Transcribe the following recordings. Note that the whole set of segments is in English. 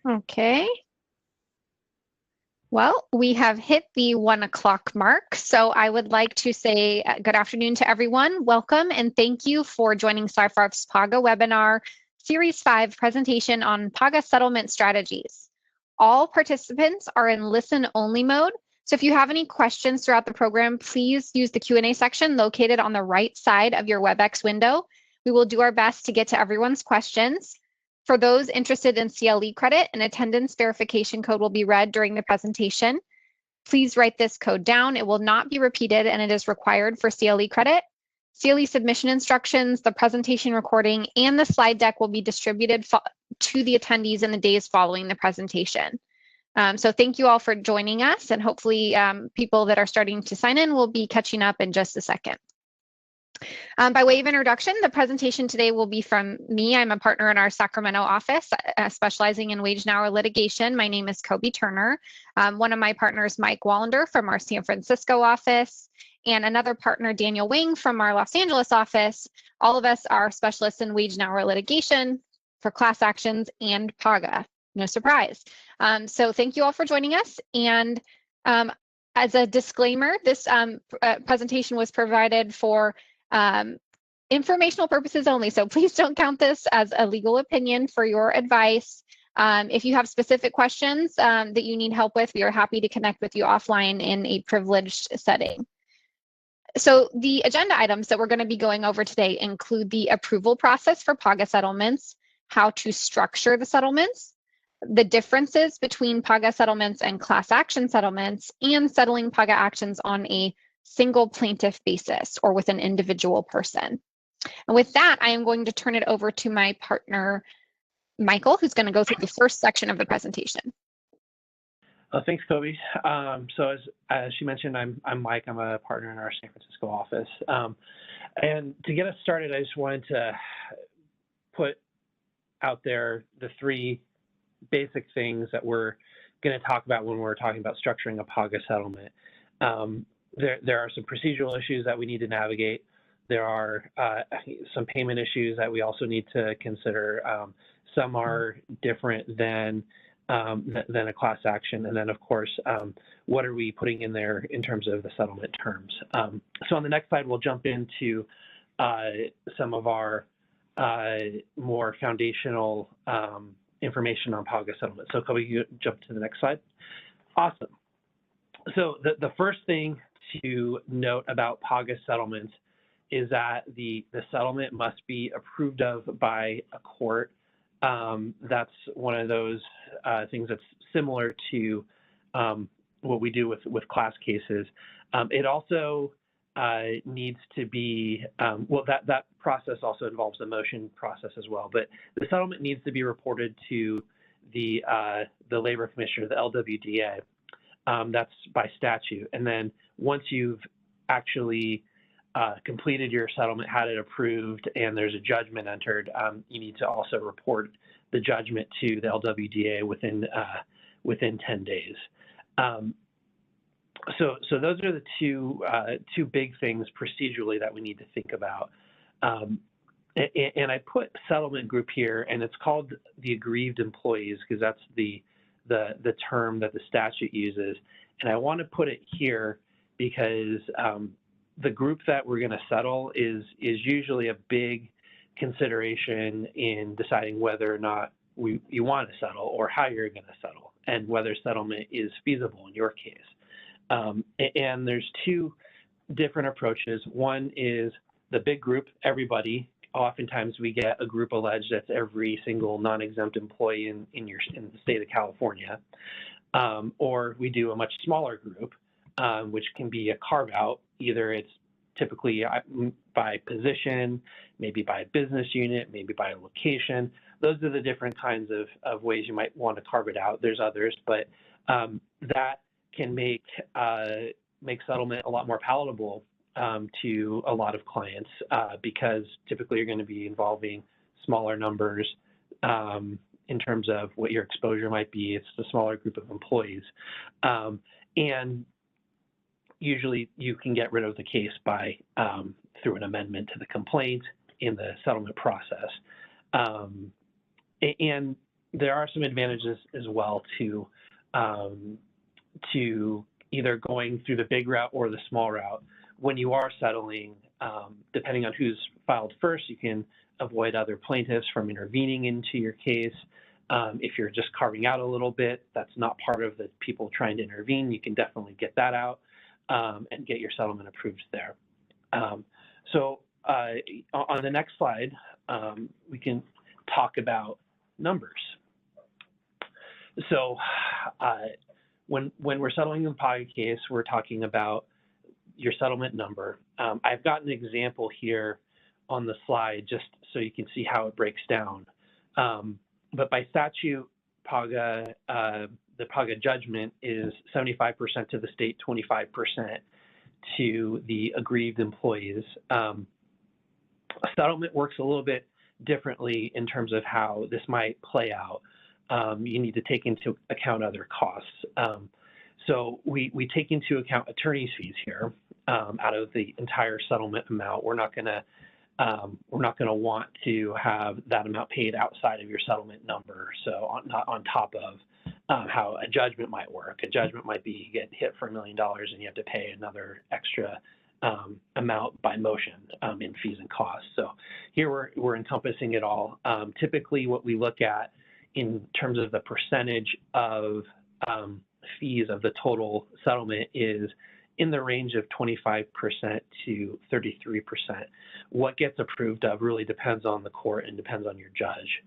Okay. Well, we have hit the 1 o'clock mark, so I would like to say good afternoon to everyone. Welcome and thank you for joining SciFarf's PAGA webinar, Series 5 presentation on PAGA settlement strategies. All participants are in listen-only mode, so if you have any questions throughout the program, please use the Q&A section located on the right side of your WebEx window. We will do our best to get to everyone's questions. For those interested in CLE credit, an attendance verification code will be read during the presentation. Please write this code down. It will not be repeated and it is required for CLE credit. CLE submission instructions, the presentation recording, and the slide deck will be distributed to the attendees in the days following the presentation. So thank you all for joining us, and hopefully people that are starting to sign in will be catching up in just a second. By way of introduction, the presentation today will be from me. I'm a partner in our Sacramento office, specializing in wage and hour litigation. My name is Kobe Turner. One of my partners, Mike Wallander from our San Francisco office, and another partner, Daniel Wing from our Los Angeles office. All of us are specialists in wage and hour litigation for class actions and PAGA. No surprise. So thank you all for joining us. And as a disclaimer, this presentation was provided for informational purposes only, so please don't count this as a legal opinion for your advice. If you have specific questions that you need help with, we are happy to connect with you offline in a privileged setting. So the agenda items that we're going to be going over today include the approval process for PAGA settlements, how to structure the settlements, the differences between PAGA settlements and class action settlements, and settling PAGA actions on a single plaintiff basis or with an individual person. And with that, I am going to turn it over to my partner, Michael, who's going to go through the first section of the presentation. Thanks, Kobe. So as she mentioned, I'm Mike. I'm a partner in our San Francisco office. And to get us started, I just wanted to put out there the three basic things that we're going to talk about when we're talking about structuring a PAGA settlement. There are some procedural issues that we need to navigate. There are some payment issues that we also need to consider. Some are different than a class action. And then, of course, what are we putting in there in terms of the settlement terms? So on the next slide, we'll jump into some of our more foundational information on PAGA settlement. So Kobe, you jump to the next slide. Awesome. So the first thing to note about PAGA settlements is that the settlement must be approved of by a court. That's one of those things that's similar to what we do with class cases. It also needs to be, well, that process also involves the motion process as well, but the settlement needs to be reported to the labor commissioner, the LWDA. That's by statute. And then once you've actually completed your settlement, had it approved, and there's a judgment entered, you need to also report the judgment to the LWDA within 10 days. So those are the two big things procedurally that we need to think about. And I put settlement group here, and it's called the aggrieved employees because that's the term that the statute uses. And I want to put it here because the group that we're going to settle is usually a big consideration in deciding whether or not you want to settle or how you're going to settle and whether settlement is feasible in your case. And there's two different approaches. One is the big group, everybody. Oftentimes we get a group alleged that's every single non-exempt employee in the state of California. Or we do a much smaller group, which can be a carve out. Either it's typically by position, maybe by business unit, maybe by location. Those are the different kinds of ways you might want to carve it out. There's others, but that can make settlement a lot more palatable to a lot of clients because typically you're going to be involving smaller numbers in terms of what your exposure might be. It's a smaller group of employees. And usually you can get rid of the case by through an amendment to the complaint in the settlement process. And there are some advantages as well to either going through the big route or the small route. When you are settling, depending on who's filed first, you can avoid other plaintiffs from intervening into your case. If you're just carving out a little bit, that's not part of the people trying to intervene, you can definitely get that out and get your settlement approved there. So on the next slide, we can talk about numbers. So when we're settling the PAGA case, we're talking about your settlement number. I've got an example here on the slide just so you can see how it breaks down. But by statute, PAGA, the PAGA judgment is 75% to the state, 25% to the aggrieved employees. A settlement works a little bit differently in terms of how this might play out. You need to take into account other costs. So we take into account attorney's fees here out of the entire settlement amount. We're not going to want to have that amount paid outside of your settlement number. So not on top of how a judgment might work. A judgment might be you get hit for $1 million and you have to pay another extra amount by motion in fees and costs. So here we're encompassing it all. Typically what we look at in terms of the percentage of fees of the total settlement is in the range of 25% to 33%. What gets approved of really depends on the court and depends on your judge.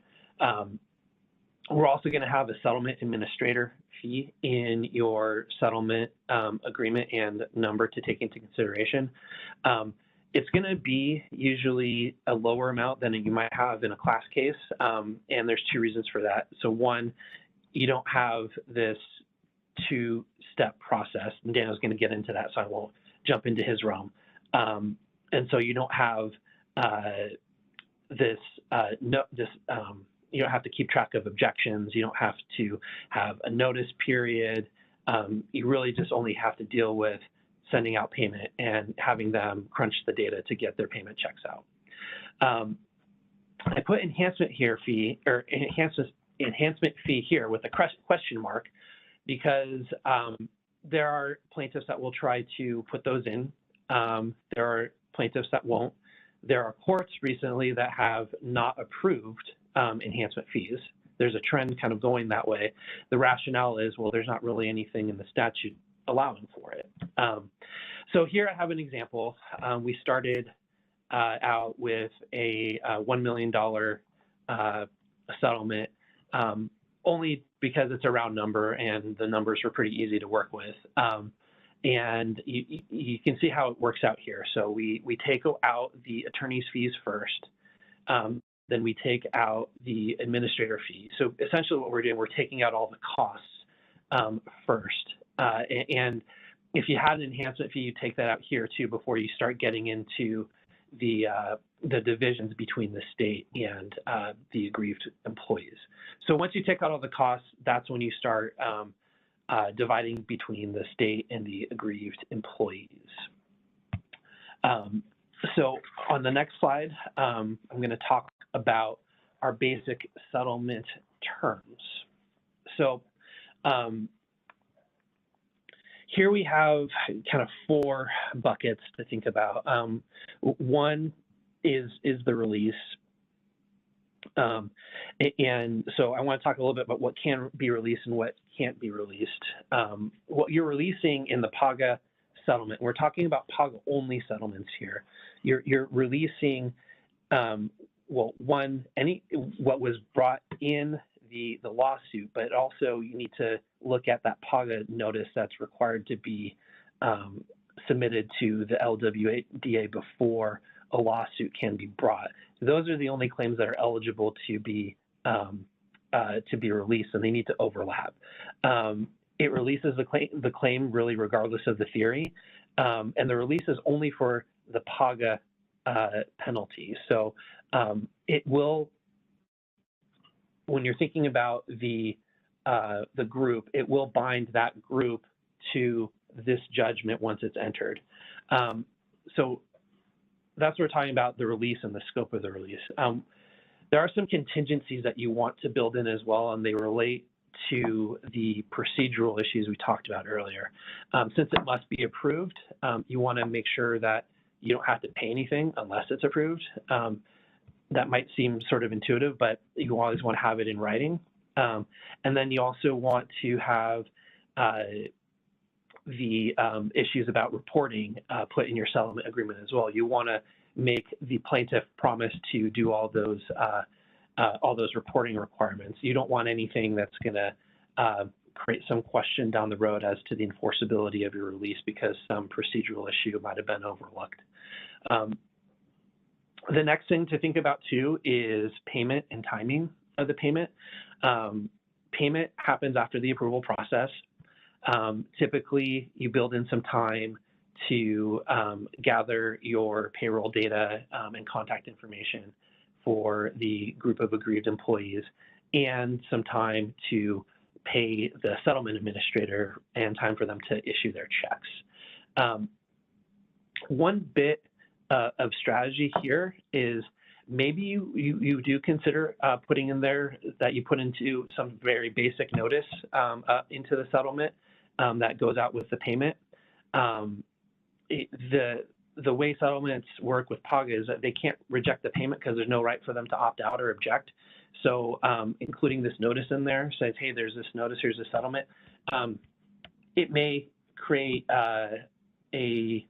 We're also going to have a settlement administrator fee in your settlement agreement and number to take into consideration. It's going to be usually a lower amount than you might have in a class case, and there's two reasons for that. So one, you don't have this two-step process, and Daniel's going to get into that, so I won't jump into his realm. And so you don't have you don't have to keep track of objections. You don't have to have a notice period. You really just only have to deal with sending out payment and having them crunch the data to get their payment checks out. I put enhancement fee here with a question mark because there are plaintiffs that will try to put those in. There are plaintiffs that won't. There are courts recently that have not approved enhancement fees. There's a trend kind of going that way. The rationale is, well, there's not really anything in the statute allowing for it. So here I have an example. We started out with a $1 million settlement only because it's a round number and the numbers were pretty easy to work with. And you can see how it works out here. So we take out the attorney's fees first. Then we take out the administrator fee. So essentially what we're doing, we're taking out all the costs first. And if you had an enhancement fee, you take that out here too before you start getting into the divisions between the state and the aggrieved employees. So once you take out all the costs, that's when you start dividing between the state and the aggrieved employees. So on the next slide, I'm going to talk about our basic settlement terms. So here we have kind of four buckets to think about. One is the release. And so I want to talk a little bit about what can be released and what can't be released. What you're releasing in the PAGA settlement, we're talking about PAGA only settlements here. You're releasing, well, one, what was brought in the lawsuit, but also you need to look at that PAGA notice that's required to be submitted to the LWDA before a lawsuit can be brought. Those are the only claims that are eligible to be released, and they need to overlap. It releases the claim really regardless of the theory, and the release is only for the PAGA penalty. So it will, when you're thinking about the group, it will bind that group to this judgment once it's entered. So that's what we're talking about, the release and the scope of the release. There are some contingencies that you want to build in as well, and they relate to the procedural issues we talked about earlier. Since it must be approved, you want to make sure that you don't have to pay anything unless it's approved. That might seem sort of intuitive, but you always want to have it in writing. And then you also want to have the issues about reporting put in your settlement agreement as well. You want to make the plaintiff promise to do all those reporting requirements. You don't want anything that's going to create some question down the road as to the enforceability of your release because some procedural issue might have been overlooked. The next thing to think about too is payment and timing of the payment. Payment happens after the approval process. Typically, you build in some time to gather your payroll data and contact information for the group of aggrieved employees, and some time to pay the settlement administrator and time for them to issue their checks. One bit of strategy here is maybe you do consider putting in there that you put into some very basic notice into the settlement that goes out with the payment. The way settlements work with PAGA is that they can't reject the payment because there's no right for them to opt out or object. So including this notice in there says, hey, there's this notice, here's the settlement. It may create a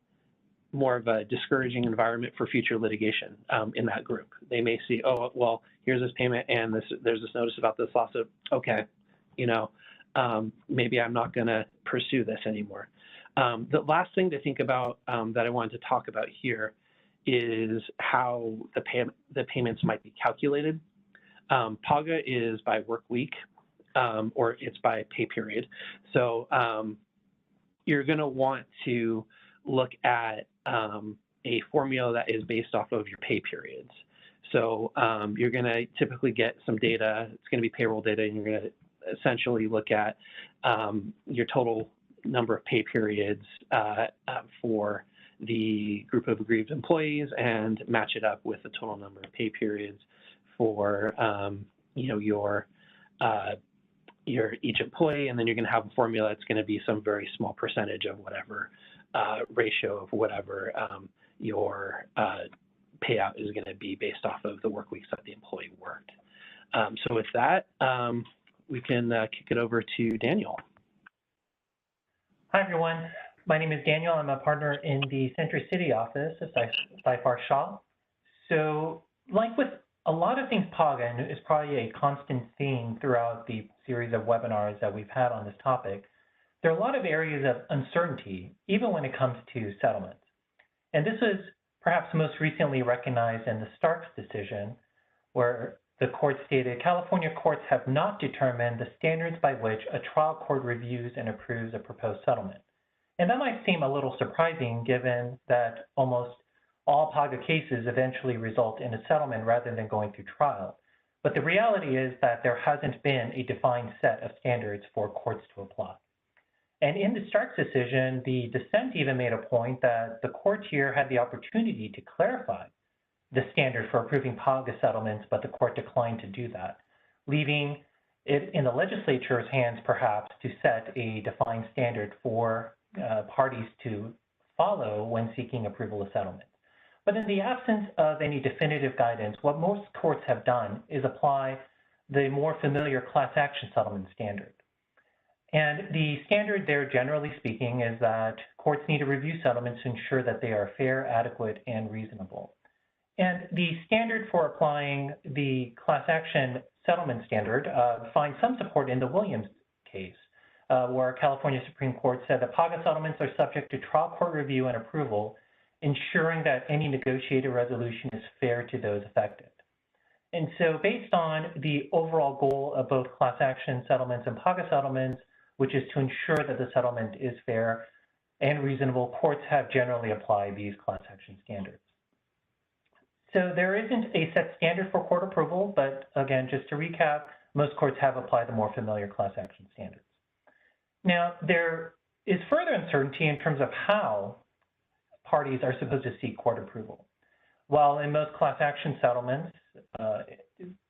more of a discouraging environment for future litigation in that group. They may see, oh, well, here's this payment and there's this notice about this lawsuit. Okay, maybe I'm not gonna pursue this anymore. The last thing to think about that I wanted to talk about here is how the payments might be calculated. PAGA is by work week or it's by pay period. So you're gonna want to look at a formula that is based off of your pay periods. So you're gonna typically get some data, it's gonna be payroll data, and you're gonna essentially look at your total number of pay periods for the group of aggrieved employees and match it up with the total number of pay periods for your each employee, and then you're going to have a formula that's going to be some very small percentage of whatever ratio of whatever your payout is going to be based off of the work weeks that the employee worked. So with that, we can kick it over to Daniel. Hi, everyone. My name is Daniel. I'm a partner in the Century City office of Seyfarth Shaw. So like with a lot of things PAGA, and it's probably a constant theme throughout the series of webinars that we've had on this topic, there are a lot of areas of uncertainty, even when it comes to settlements. And this was perhaps most recently recognized in the Starks decision, where the court stated, California courts have not determined the standards by which a trial court reviews and approves a proposed settlement. And that might seem a little surprising given that almost all PAGA cases eventually result in a settlement rather than going through trial. But the reality is that there hasn't been a defined set of standards for courts to apply. And in the Starks decision, the dissent even made a point that the court here had the opportunity to clarify the standard for approving PAGA settlements, but the court declined to do that, leaving it in the legislature's hands perhaps to set a defined standard for parties to follow when seeking approval of settlements. But in the absence of any definitive guidance, what most courts have done is apply the more familiar class action settlement standard. And the standard there, generally speaking, is that courts need to review settlements to ensure that they are fair, adequate, and reasonable. And the standard for applying the class action settlement standard finds some support in the Williams case, where California Supreme Court said that PAGA settlements are subject to trial court review and approval, ensuring that any negotiated resolution is fair to those affected. And so based on the overall goal of both class action settlements and PAGA settlements, which is to ensure that the settlement is fair and reasonable, courts have generally applied these class action standards. So there isn't a set standard for court approval, but again, just to recap, most courts have applied the more familiar class action standards. Now, there is further uncertainty in terms of how parties are supposed to seek court approval. While in most class action settlements,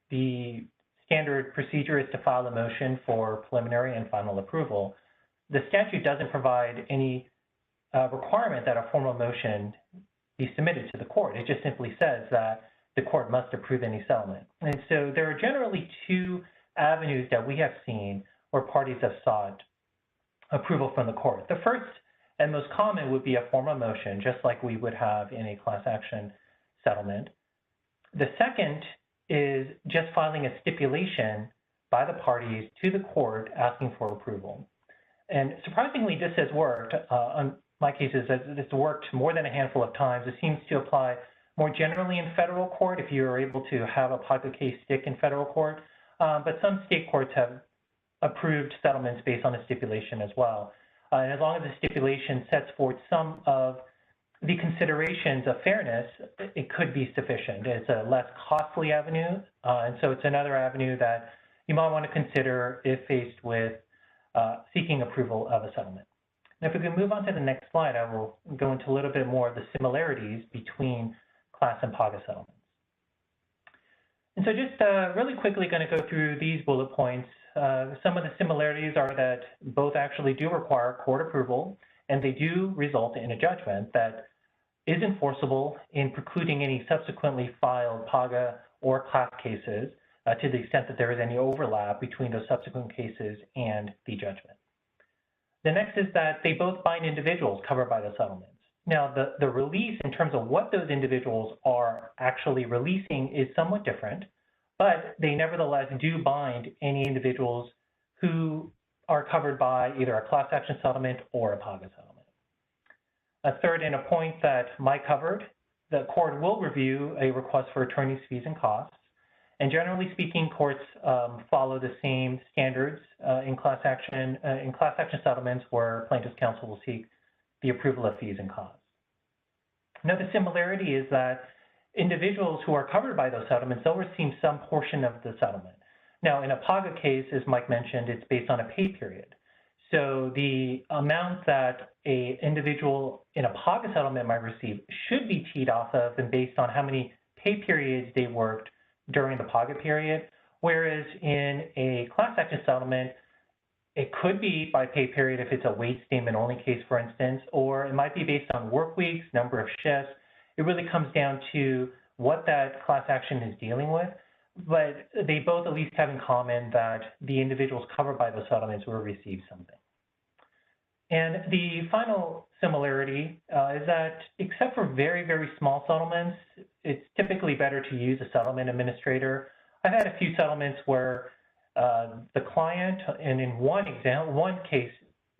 the standard procedure is to file a motion for preliminary and final approval. The statute doesn't provide any requirement that a formal motion be submitted to the court. It just simply says that the court must approve any settlement. And so there are generally two avenues that we have seen where parties have sought approval from the court. The first and most common would be a formal motion, just like we would have in a class action settlement. The second is just filing a stipulation by the parties to the court asking for approval. And surprisingly, this has worked. On my cases, it's worked more than a handful of times. It seems to apply more generally in federal court if you are able to have a PAGA case stick in federal court. But some state courts have approved settlements based on a stipulation as well. And as long as the stipulation sets forth some of the considerations of fairness, it could be sufficient. It's a less costly avenue, and so it's another avenue that you might want to consider if faced with seeking approval of a settlement. Now, if we can move on to the next slide, I will go into a little bit more of the similarities between class and PAGA settlements. And so just really quickly going to go through these bullet points. Some of the similarities are that both actually do require court approval, and they do result in a judgment that is enforceable in precluding any subsequently filed PAGA or class cases to the extent that there is any overlap between those subsequent cases and the judgment. The next is that they both bind individuals covered by the settlements. Now, the release in terms of what those individuals are actually releasing is somewhat different, but they nevertheless do bind any individuals who are covered by either a class action settlement or a PAGA settlement. A third, and a point that Mike covered, the court will review a request for attorney's fees and costs. And generally speaking, courts follow the same standards in class action settlements where plaintiff's counsel will seek the approval of fees and costs. Now, the similarity is that individuals who are covered by those settlements, they'll receive some portion of the settlement. Now, in a PAGA case, as Mike mentioned, it's based on a pay period. So the amount that an individual in a PAGA settlement might receive should be teed off of and based on how many pay periods they worked during the PAGA period, whereas in a class action settlement, it could be by pay period if it's a wage statement only case, for instance, or it might be based on work weeks, number of shifts. It really comes down to what that class action is dealing with, but they both at least have in common that the individuals covered by the settlements will receive something. And the final similarity is that except for very, very small settlements, it's typically better to use a settlement administrator. I've had a few settlements where the client, and in one case,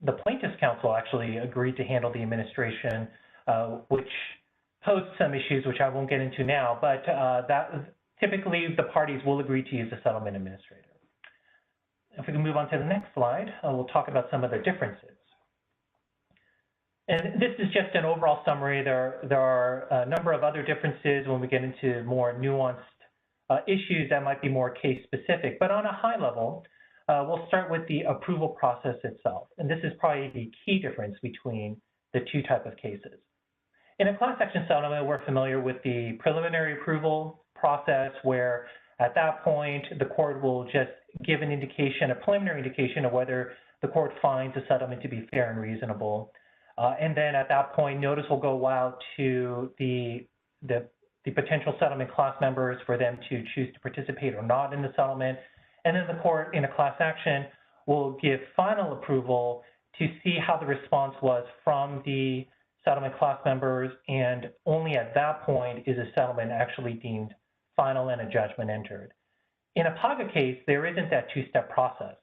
the plaintiff's counsel actually agreed to handle the administration, which posed some issues, which I won't get into now, but typically the parties will agree to use a settlement administrator. If we can move on to the next slide, we'll talk about some of the differences. And this is just an overall summary. There are a number of other differences when we get into more nuanced issues that might be more case specific, but on a high level, we'll start with the approval process itself. And this is probably the key difference between the two types of cases. In a class action settlement, we're familiar with the preliminary approval process where at that point, the court will just give an indication, a preliminary indication of whether the court finds the settlement to be fair and reasonable. And then at that point, notice will go out to the potential settlement class members for them to choose to participate or not in the settlement. And then the court in a class action will give final approval to see how the response was from the settlement class members, and only at that point is a settlement actually deemed final and a judgment entered. In a PAGA case, there isn't that two-step process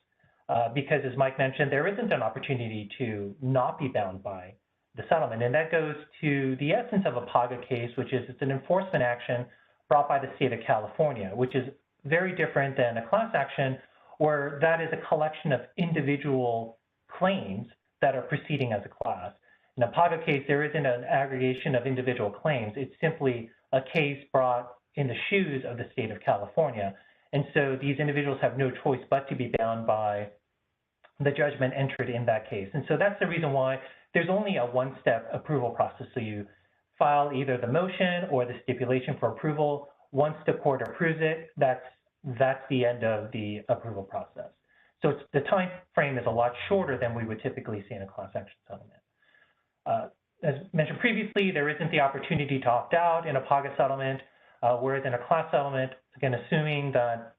because, as Mike mentioned, there isn't an opportunity to not be bound by the settlement. And that goes to the essence of a PAGA case, which is it's an enforcement action brought by the state of California, which is very different than a class action where that is a collection of individual claims that are proceeding as a class. In a PAGA case, there isn't an aggregation of individual claims. It's simply a case brought in the shoes of the state of California. And so these individuals have no choice but to be bound by the judgment entered in that case. And so that's the reason why there's only a one-step approval process. So you file either the motion or the stipulation for approval, Once the court approves it, that's the end of the approval process. So the time frame is a lot shorter than we would typically see in a class action settlement. As mentioned previously, there isn't the opportunity to opt out in a PAGA settlement, whereas in a class settlement, again, assuming that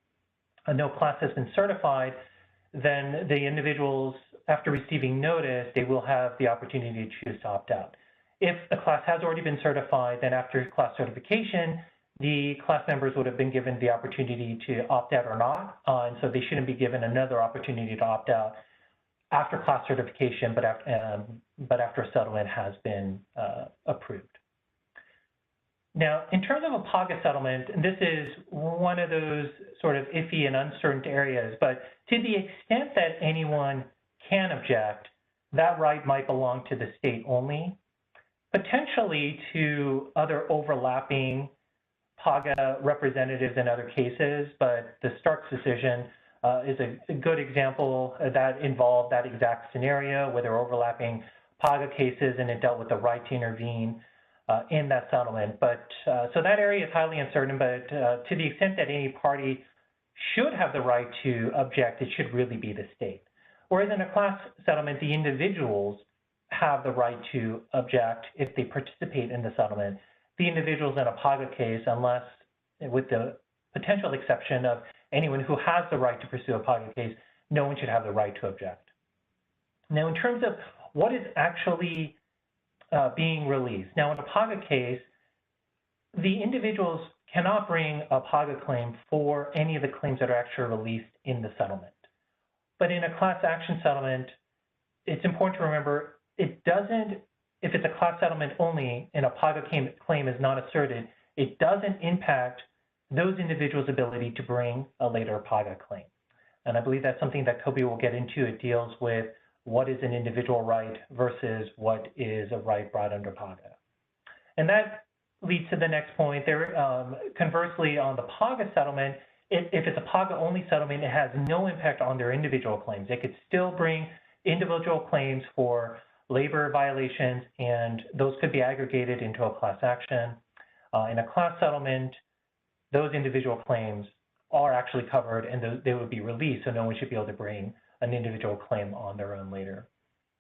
no class has been certified, then the individuals, after receiving notice, they will have the opportunity to choose to opt out. If a class has already been certified, then after class certification, the class members would have been given the opportunity to opt out or not, and so they shouldn't be given another opportunity to opt out after class certification, but after a settlement has been approved. Now, in terms of a PAGA settlement, and this is one of those sort of iffy and uncertain areas, but to the extent that anyone can object, that right might belong to the state only, potentially to other overlapping PAGA representatives in other cases, but the Starks decision is a good example that involved that exact scenario where there were overlapping PAGA cases and it dealt with the right to intervene in that settlement. But so that area is highly uncertain, but to the extent that any party should have the right to object, it should really be the state. Whereas in a class settlement, the individuals have the right to object if they participate in the settlement. The individuals in a PAGA case, unless with the potential exception of anyone who has the right to pursue a PAGA case, no one should have the right to object. Now, in terms of what is actually being released, now in a PAGA case, the individuals cannot bring a PAGA claim for any of the claims that are actually released in the settlement. But in a class action settlement, it's important to remember it doesn't, if it's a class settlement only and a PAGA claim is not asserted, it doesn't impact those individuals' ability to bring a later PAGA claim. And I believe that's something that Kobe will get into. It deals with what is an individual right versus what is a right brought under PAGA. And that leads to the next point. There, conversely, on the PAGA settlement, if it's a PAGA-only settlement, it has no impact on their individual claims. They could still bring individual claims for labor violations, and those could be aggregated into a class action. In a class settlement, those individual claims are actually covered and they would be released, so no one should be able to bring an individual claim on their own later.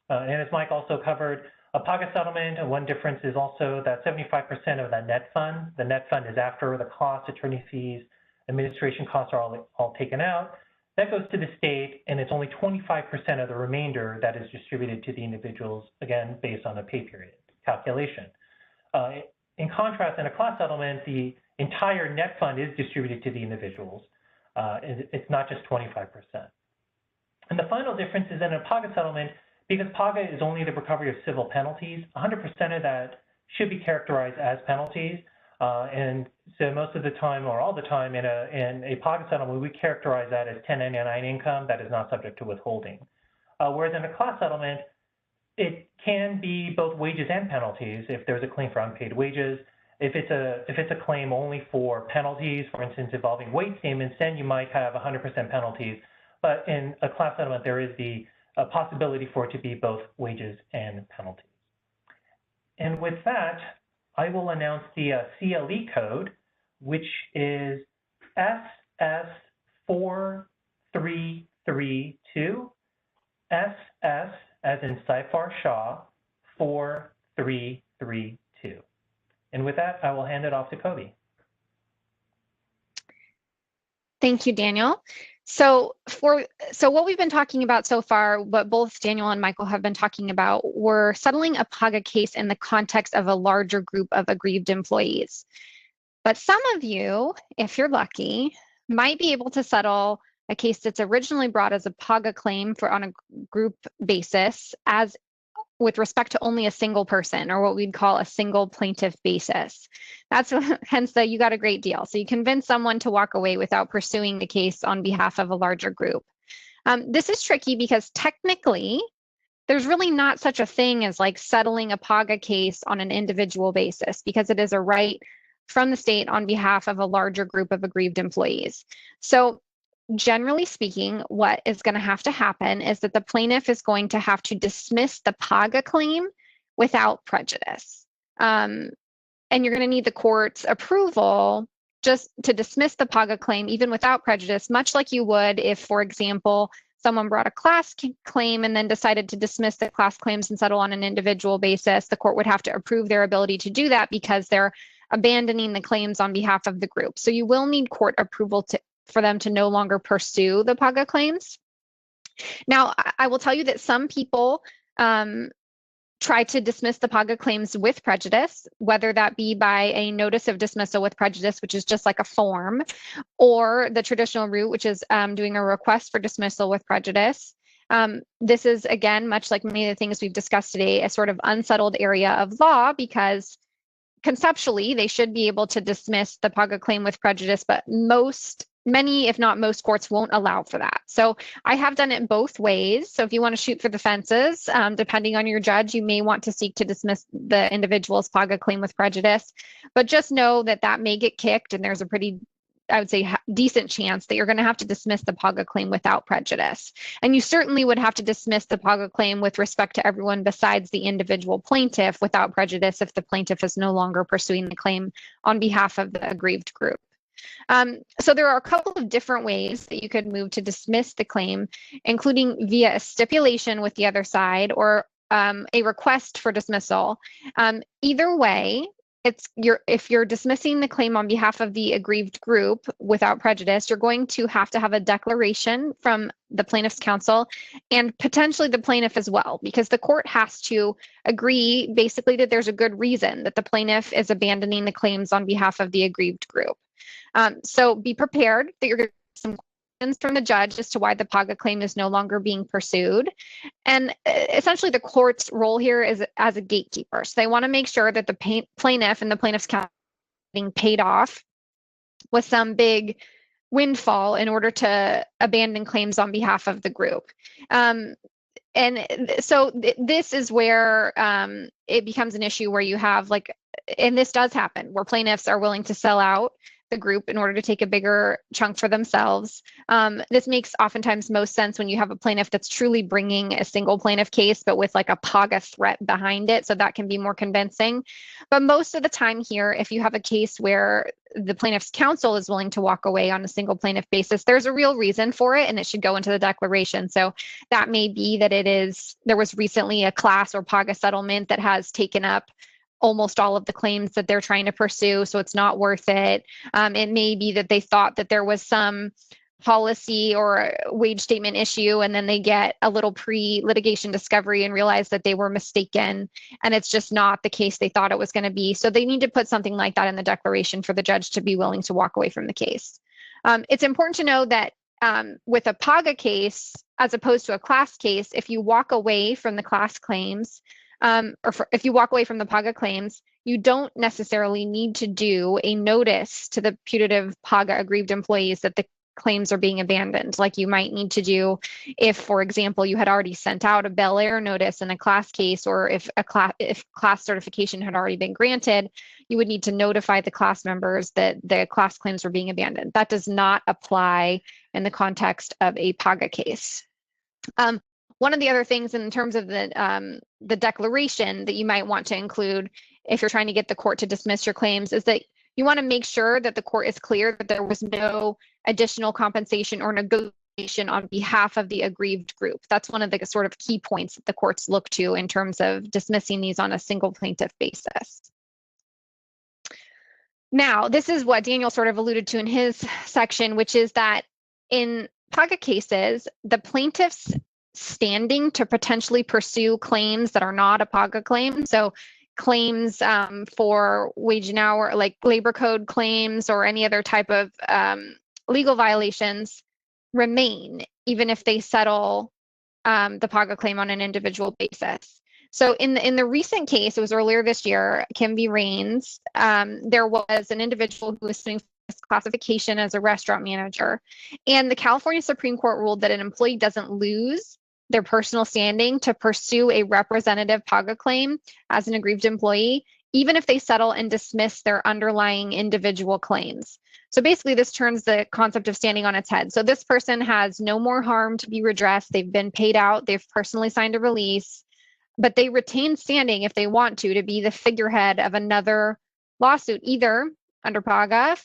And as Mike also covered, a PAGA settlement, one difference is also that 75% of that net fund, the net fund is after the costs, attorney fees, administration costs are all taken out. That goes to the state, and it's only 25% of the remainder that is distributed to the individuals, again, based on a pay period calculation. In contrast, in a class settlement, the entire net fund is distributed to the individuals. It's not just 25%. And the final difference is in a PAGA settlement, because PAGA is only the recovery of civil penalties, 100% of that should be characterized as penalties. And so most of the time, or all the time, in a PAGA settlement, we characterize that as 1099 income that is not subject to withholding. Whereas in a class settlement, it can be both wages and penalties if there's a claim for unpaid wages. If it's a claim only for penalties, for instance, involving wage statements, then you might have 100% penalties. But in a class settlement, there is the possibility for it to be both wages and penalties. And with that, I will announce the CLE code, which is SS4332, SS as in Saifar Shah 4332. And with that, I will hand it off to Kobe. Thank you, Daniel. So what we've been talking about so far, what both Daniel and Michael have been talking about, we're settling a PAGA case in the context of a larger group of aggrieved employees. But some of you, if you're lucky, might be able to settle a case that's originally brought as a PAGA claim on a group basis as with respect to only a single person, or what we'd call a single plaintiff basis. That's hence the you got a great deal. So you convince someone to walk away without pursuing the case on behalf of a larger group. This is tricky because technically, there's really not such a thing as like settling a PAGA case on an individual basis because it is a right from the state on behalf of a larger group of aggrieved employees. So generally speaking, what is going to have to happen is that the plaintiff is going to have to dismiss the PAGA claim without prejudice. And you're going to need the court's approval just to dismiss the PAGA claim even without prejudice, much like you would if, for example, someone brought a class claim and then decided to dismiss the class claims and settle on an individual basis. The court would have to approve their ability to do that because they're abandoning the claims on behalf of the group. So you will need court approval for them to no longer pursue the PAGA claims. Now, I will tell you that some people try to dismiss the PAGA claims with prejudice, whether that be by a notice of dismissal with prejudice, which is just like a form, or the traditional route, which is doing a request for dismissal with prejudice. This is, again, much like many of the things we've discussed today, a sort of unsettled area of law, because conceptually they should be able to dismiss the PAGA claim with prejudice, but many, if not most, courts won't allow for that. So I have done it both ways. So if you want to shoot for the fences, depending on your judge, you may want to seek to dismiss the individual's PAGA claim with prejudice, but just know that that may get kicked, and there's a pretty, I would say, decent chance that you're going to have to dismiss the PAGA claim without prejudice. And you certainly would have to dismiss the PAGA claim with respect to everyone besides the individual plaintiff without prejudice if the plaintiff is no longer pursuing the claim on behalf of the aggrieved group. So there are a couple of different ways that you could move to dismiss the claim, including via a stipulation with the other side or a request for dismissal. Either way, if you're dismissing the claim on behalf of the aggrieved group without prejudice, you're going to have a declaration from the plaintiff's counsel and potentially the plaintiff as well, because the court has to agree basically that there's a good reason that the plaintiff is abandoning the claims on behalf of the aggrieved group. So be prepared that you're going to get some questions from the judge as to why the PAGA claim is no longer being pursued. And essentially the court's role here is as a gatekeeper. So they want to make sure that the plaintiff and the plaintiff's counsel are getting paid off with some big windfall in order to abandon claims on behalf of the group. And so this is where it becomes an issue where you have and this does happen, where plaintiffs are willing to sell out the group in order to take a bigger chunk for themselves. This makes oftentimes most sense when you have a plaintiff that's truly bringing a single plaintiff case, but with a PAGA threat behind it. So that can be more convincing. But most of the time here, if you have a case where the plaintiff's counsel is willing to walk away on a single plaintiff basis, there's a real reason for it, and it should go into the declaration. So that may be that there was recently a class or PAGA settlement that has taken up almost all of the claims that they're trying to pursue, so it's not worth it. It may be that they thought that there was some policy or wage statement issue, and then they get a little pre-litigation discovery and realize that they were mistaken, and it's just not the case they thought it was going to be. So they need to put something like that in the declaration for the judge to be willing to walk away from the case. It's important to know that with a PAGA case, as opposed to a class case, if you walk away from the class claims, if you walk away from the PAGA claims, you don't necessarily need to do a notice to the putative PAGA aggrieved employees that the claims are being abandoned, like you might need to do if, for example, you had already sent out a Bel Air notice in a class case, or if class certification had already been granted, you would need to notify the class members that the class claims were being abandoned. That does not apply in the context of a PAGA case. One of the other things in terms of the declaration that you might want to include if you're trying to get the court to dismiss your claims is that you want to make sure that the court is clear that there was no additional compensation or negotiation on behalf of the aggrieved group. That's one of the sort of key points that the courts look to in terms of dismissing these on a single plaintiff basis. Now, this is what Daniel sort of alluded to in his section, which is that in PAGA cases, the plaintiff's standing to potentially pursue claims that are not a PAGA claim. So claims for wage and hour, like labor code claims or any other type of legal violations, remain even if they settle the PAGA claim on an individual basis. So in the recent case, it was earlier this year, Kim v. Raines, there was an individual who was suing classification as a restaurant manager. And the California Supreme Court ruled that an employee doesn't lose their personal standing to pursue a representative PAGA claim as an aggrieved employee, even if they settle and dismiss their underlying individual claims. So basically, this turns the concept of standing on its head. So this person has no more harm to be redressed. They've been paid out. They've personally signed a release, but they retain standing if they want to be the figurehead of another lawsuit, either under PAGA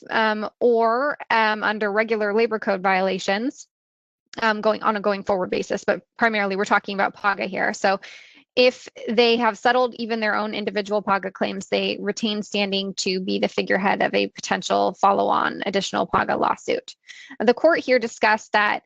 or under regular labor code violations going forward basis, but primarily we're talking about PAGA here. So if they have settled even their own individual PAGA claims, they retain standing to be the figurehead of a potential follow-on additional PAGA lawsuit. The court here discussed that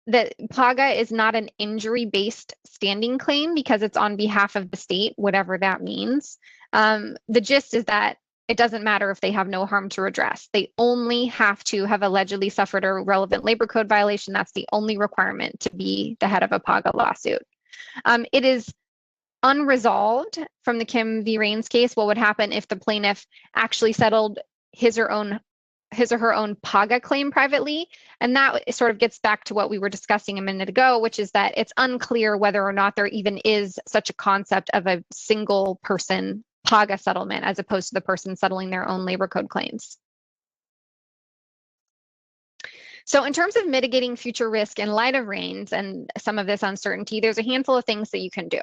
that PAGA is not an injury-based standing claim because it's on behalf of the state, whatever that means. The gist is that it doesn't matter if they have no harm to redress. They only have to have allegedly suffered a relevant labor code violation. That's the only requirement to be the head of a PAGA lawsuit. It is unresolved from the Kim v. Raines case what would happen if the plaintiff actually settled his or her own PAGA claim privately. And that sort of gets back to what we were discussing a minute ago, which is that it's unclear whether or not there even is such a concept of a single person PAGA settlement as opposed to the person settling their own labor code claims. So in terms of mitigating future risk in light of Raines and some of this uncertainty, there's a handful of things that you can do.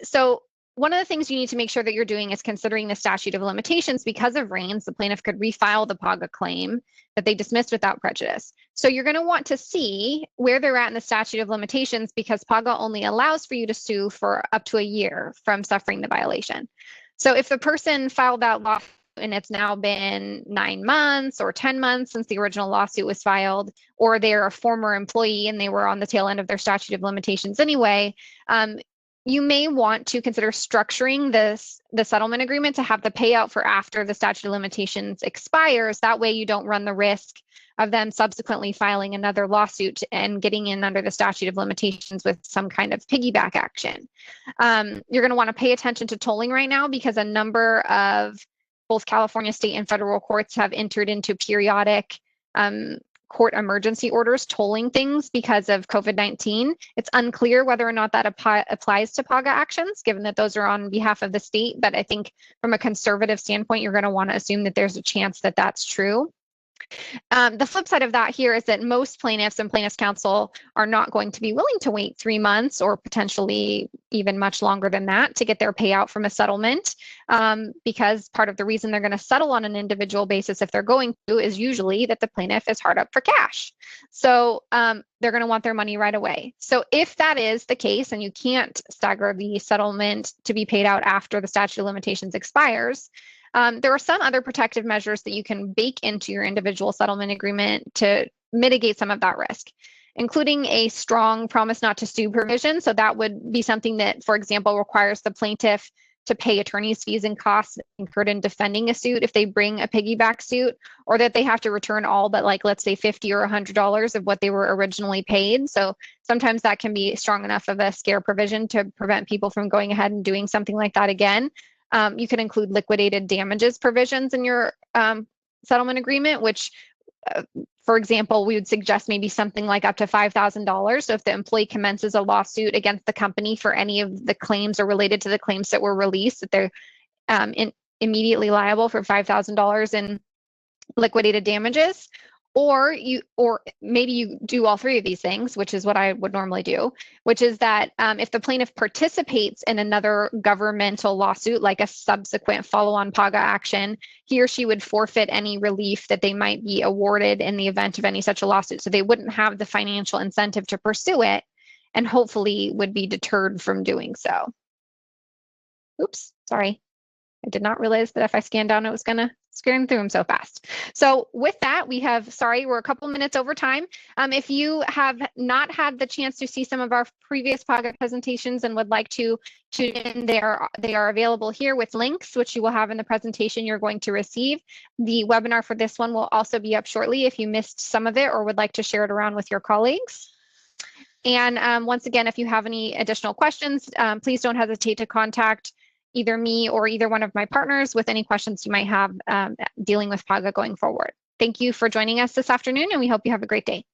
So one of the things you need to make sure that you're doing is considering the statute of limitations. Because of Raines, the plaintiff could refile the PAGA claim that they dismissed without prejudice. So you're going to want to see where they're at in the statute of limitations, because PAGA only allows for you to sue for up to a year from suffering the violation. So if the person filed that lawsuit and it's now been 9 months or 10 months since the original lawsuit was filed, or they're a former employee and they were on the tail end of their statute of limitations anyway, you may want to consider structuring the settlement agreement to have the payout for after the statute of limitations expires. That way you don't run the risk of them subsequently filing another lawsuit and getting in under the statute of limitations with some kind of piggyback action. You're going to want to pay attention to tolling right now, because a number of both California state and federal courts have entered into periodic court emergency orders tolling things because of COVID-19. It's unclear whether or not that applies to PAGA actions, given that those are on behalf of the state. But I think from a conservative standpoint, you're going to want to assume that there's a chance that that's true. The flip side of that here is that most plaintiffs and plaintiffs' counsel are not going to be willing to wait 3 months or potentially even much longer than that to get their payout from a settlement, because part of the reason they're going to settle on an individual basis, if they're going to, is usually that the plaintiff is hard up for cash. So they're going to want their money right away. So if that is the case and you can't stagger the settlement to be paid out after the statute of limitations expires, there are some other protective measures that you can bake into your individual settlement agreement to mitigate some of that risk, including a strong promise not to sue provision. So that would be something that, for example, requires the plaintiff to pay attorney's fees and costs incurred in defending a suit if they bring a piggyback suit, or that they have to return all but, like, let's say $50 or $100 of what they were originally paid. So sometimes that can be strong enough of a scare provision to prevent people from going ahead and doing something like that again. You can include liquidated damages provisions in your settlement agreement, which, for example, we would suggest maybe something like up to $5,000. So if the employee commences a lawsuit against the company for any of the claims or related to the claims that were released, that they're immediately liable for $5,000 in liquidated damages. Or maybe you do all three of these things, which is what I would normally do, which is that if the plaintiff participates in another governmental lawsuit, like a subsequent follow-on PAGA action, he or she would forfeit any relief that they might be awarded in the event of any such a lawsuit. So they wouldn't have the financial incentive to pursue it, and hopefully would be deterred from doing so. Oops, sorry. I did not realize that if I scanned down, it was going to scan through them so fast. So with that, we're a couple minutes over time. If you have not had the chance to see some of our previous PAGA presentations and would like to tune in, they are available here with links, which you will have in the presentation you're going to receive. The webinar for this one will also be up shortly if you missed some of it or would like to share it around with your colleagues. And once again, if you have any additional questions, please don't hesitate to contact either me or either one of my partners with any questions you might have dealing with PAGA going forward. Thank you for joining us this afternoon, and we hope you have a great day.